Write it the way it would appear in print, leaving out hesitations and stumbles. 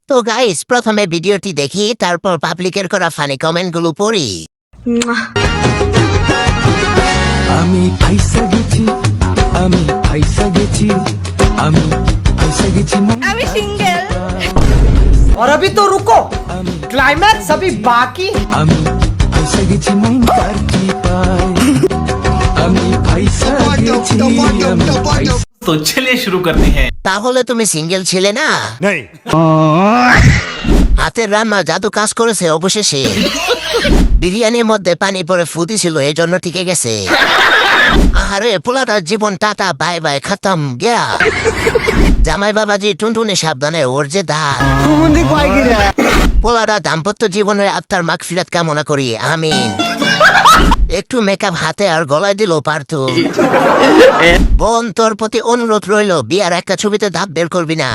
তো গাইস, প্রথমে ভিডিওটি দেখি, তারপর পাবলিকের করা ফানি কমেন্টগুলো পড়ি। আমি ফাইসা গেছি, আমি ফাইসা গেছি, আমি ফাইসা গেছি। আমি সিঙ্গেল। और अभी तो रुको, क्लाइमैक्स अभी बाकी। আমি ফাইসা গেছি মনটার কি পায়, আমি ফাইসা গেছি, আমি ফাইসা। तो चलिए शुरू करते हैं। তাহলে তুমি সিঙ্গেল ছিলে না? হাতের রান্না জাদু কাজ করেছে অবশেষে। বিরিয়ানির মধ্যে পানি পরে ফুটি ছিল, এই জন্য টিকে গেছে। আরে পোলাটার জীবন টাটা বাই বাই খতম গিয়া। জামাই বাবাজি টুনটুনে সাবধানে, ওর যে দাঁত। পোলাটা দাম্পত্য জীবনের আত্মার মাগফিরাত কামনা করি, আমিন। একটু মেকআপ হাতে আর গলায় দিল পারতো। বোন, তোর প্রতি অনুরোধ রইল, বিয়ার একটা ছবিতে ধাপ বের করবি না।